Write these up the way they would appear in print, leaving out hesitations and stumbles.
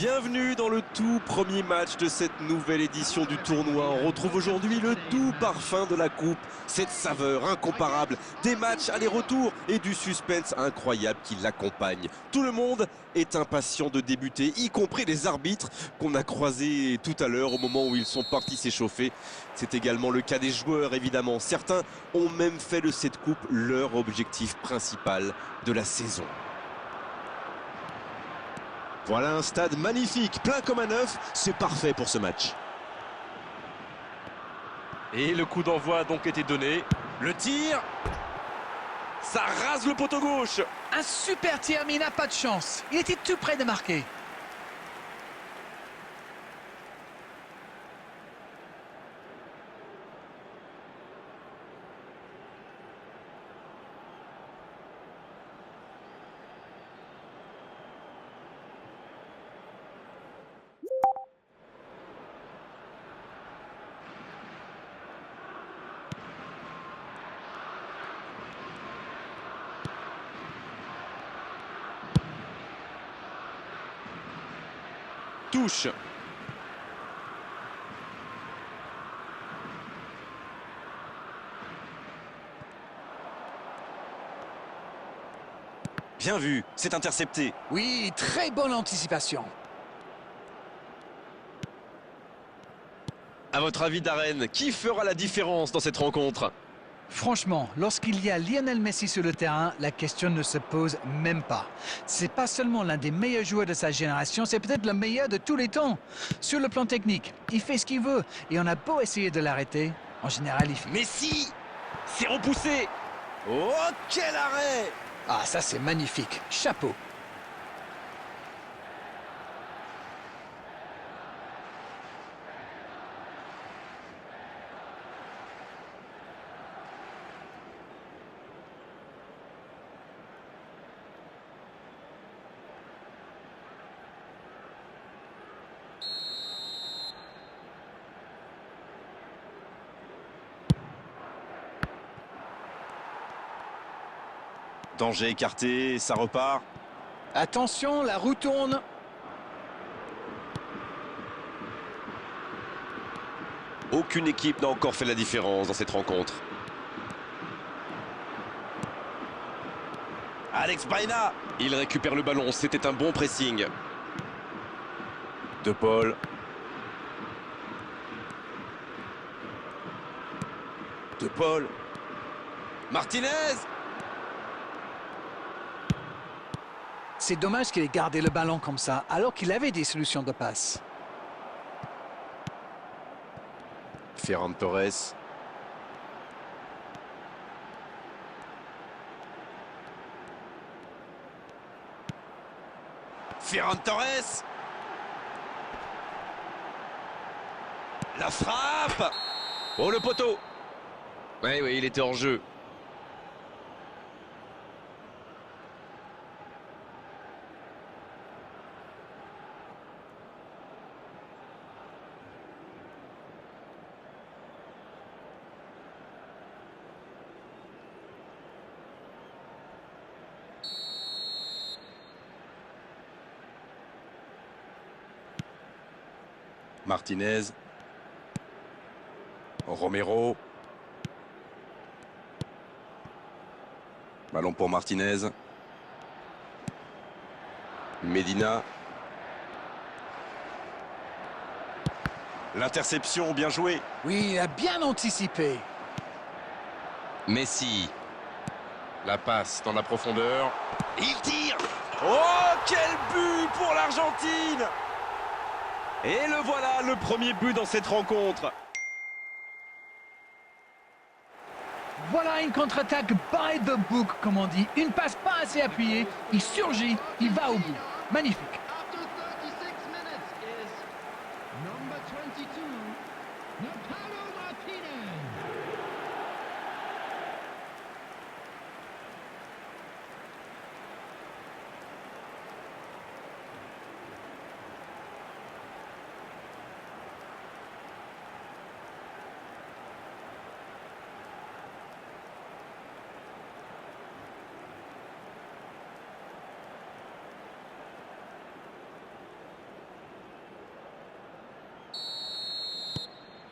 Bienvenue dans le tout premier match de cette nouvelle édition du tournoi. On retrouve aujourd'hui le doux parfum de la coupe, cette saveur incomparable, des matchs aller-retour et du suspense incroyable qui l'accompagne. Tout le monde est impatient de débuter, y compris les arbitres qu'on a croisés tout à l'heure au moment où ils sont partis s'échauffer. C'est également le cas des joueurs évidemment. Certains ont même fait de cette coupe leur objectif principal de la saison. Voilà un stade magnifique, plein comme un œuf, c'est parfait pour ce match. Et le coup d'envoi a donc été donné. Le tir, ça rase le poteau gauche. Un super tir, mais il n'a pas de chance. Il était tout près de marquer. Touche. Bien vu, c'est intercepté. Oui, très bonne anticipation. À votre avis, Darren, qui fera la différence dans cette rencontre? Franchement, lorsqu'il y a Lionel Messi sur le terrain, la question ne se pose même pas. C'est pas seulement l'un des meilleurs joueurs de sa génération, c'est peut-être le meilleur de tous les temps. Sur le plan technique, il fait ce qu'il veut et on a beau essayer de l'arrêter, en général il fait. Messi, c'est repoussé. Oh, quel arrêt! Ah, ça c'est magnifique. Chapeau. Danger écarté, ça repart. Attention, la roue tourne. Aucune équipe n'a encore fait la différence dans cette rencontre. Alex Baena, il récupère le ballon, c'était un bon pressing. De Paul. De Paul. Martinez. C'est dommage qu'il ait gardé le ballon comme ça, alors qu'il avait des solutions de passe. Ferran Torres. Ferran Torres. La frappe. Oh, le poteau. Oui, il était hors jeu. Martinez. Romero. Ballon pour Martinez. Medina. L'interception, bien joué. Oui, il a bien anticipé. Messi. La passe dans la profondeur. Il tire. Oh, quel but pour l'Argentine! Et le voilà, le premier but dans cette rencontre. Voilà une contre-attaque by the book, comme on dit. Une passe pas assez appuyée, il surgit, il va au bout. Magnifique. After 36 minutes is number 22, Lautaro Martinez.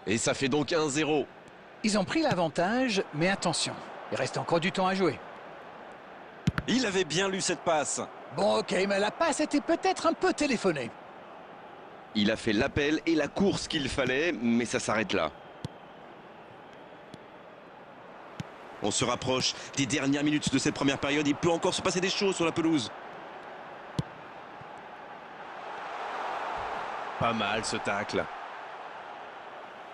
Et ça fait donc 1-0. Ils ont pris l'avantage, mais attention, il reste encore du temps à jouer. Il avait bien lu cette passe. Bon, ok, mais la passe était peut-être un peu téléphonée. Il a fait l'appel et la course qu'il fallait, mais ça s'arrête là. On se rapproche des dernières minutes de cette première période. Il peut encore se passer des choses sur la pelouse. Pas mal ce tacle.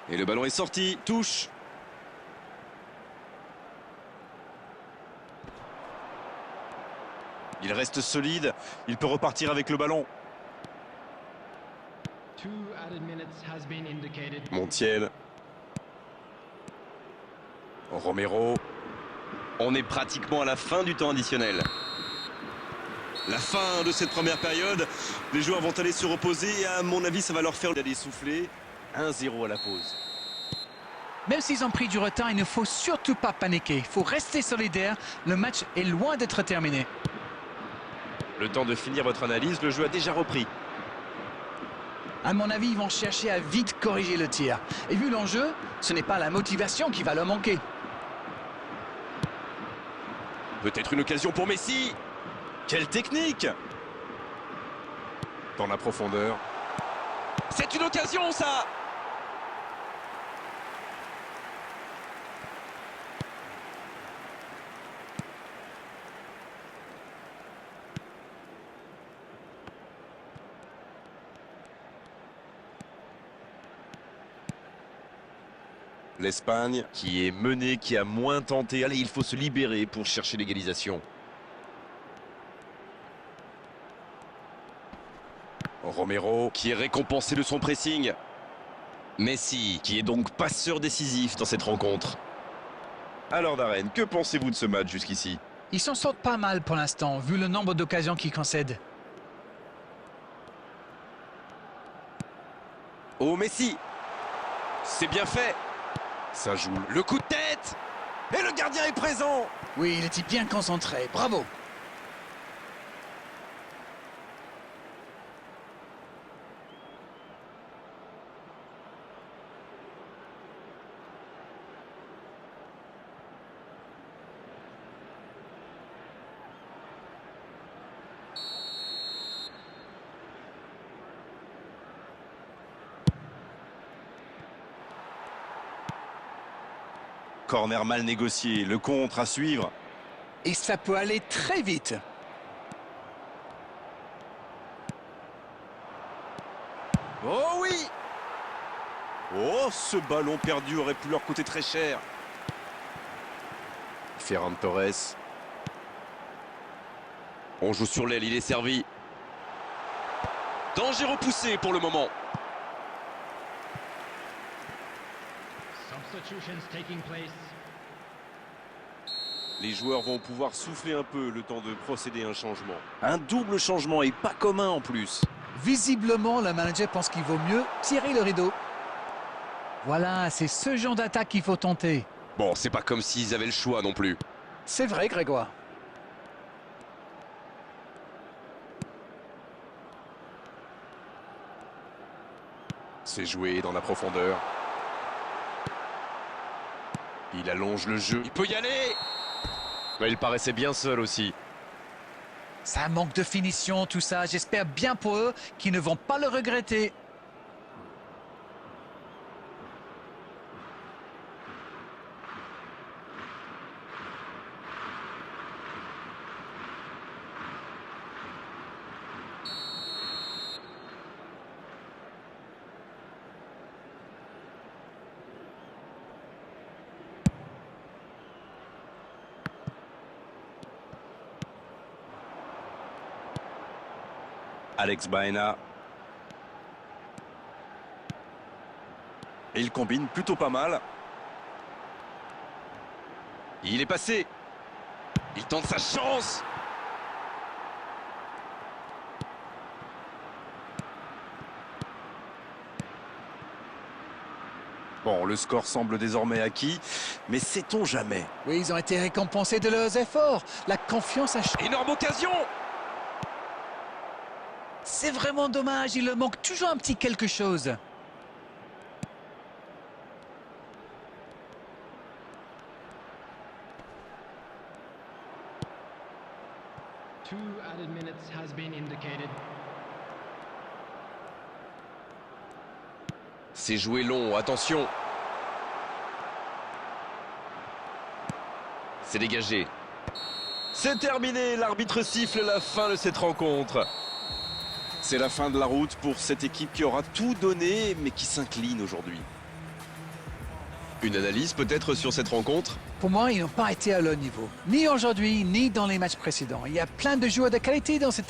Et le ballon est sorti. Touche. Il reste solide. Il peut repartir avec le ballon. Montiel. Romero. On est pratiquement à la fin du temps additionnel. La fin de cette première période. Les joueurs vont aller se reposer et à mon avis ça va leur faire d'aller souffler. 1-0 à la pause. Même s'ils ont pris du retard, il ne faut surtout pas paniquer. Il faut rester solidaire. Le match est loin d'être terminé. Le temps de finir votre analyse, le jeu a déjà repris. À mon avis, ils vont chercher à vite corriger le tir. Et vu l'enjeu, ce n'est pas la motivation qui va leur manquer. Peut-être une occasion pour Messi. Quelle technique! Dans la profondeur. C'est une occasion, ça! L'Espagne qui est menée, qui a moins tenté. Allez, il faut se libérer pour chercher l'égalisation. Romero qui est récompensé de son pressing. Messi qui est donc passeur décisif dans cette rencontre. Alors Darren, que pensez-vous de ce match jusqu'ici? Ils s'en sortent pas mal pour l'instant, vu le nombre d'occasions qu'ils concèdent. Oh Messi! C'est bien fait! Ça joue. Le coup de tête! Et le gardien est présent! Oui, il était bien concentré. Bravo! Corner mal négocié, le contre à suivre. Et ça peut aller très vite. Oh oui! Oh, ce ballon perdu aurait pu leur coûter très cher. Ferran Torres. On joue sur l'aile, il est servi. Danger repoussé pour le moment. Les joueurs vont pouvoir souffler un peu le temps de procéder à un changement. Un double changement et pas commun en plus. Visiblement, le manager pense qu'il vaut mieux tirer le rideau. Voilà, c'est ce genre d'attaque qu'il faut tenter. Bon, c'est pas comme s'ils avaient le choix non plus. C'est vrai, Grégoire. C'est joué dans la profondeur. Il allonge le jeu. Il peut y aller! Ouais, il paraissait bien seul aussi. Ça manque de finition, tout ça. J'espère bien pour eux qu'ils ne vont pas le regretter. Alex Baena. Et il combine plutôt pas mal. Il est passé. Il tente sa chance. Bon, le score semble désormais acquis, mais sait-on jamais? Oui, ils ont été récompensés de leurs efforts. La confiance a... Énorme occasion! C'est vraiment dommage, il leur manque toujours un petit quelque chose. 2 added minutes has been indicated. C'est joué long, attention. C'est dégagé. C'est terminé, l'arbitre siffle la fin de cette rencontre. C'est la fin de la route pour cette équipe qui aura tout donné, mais qui s'incline aujourd'hui. Une analyse peut-être sur cette rencontre? Pour moi, ils n'ont pas été à leur niveau. Ni aujourd'hui, ni dans les matchs précédents. Il y a plein de joueurs de qualité dans cette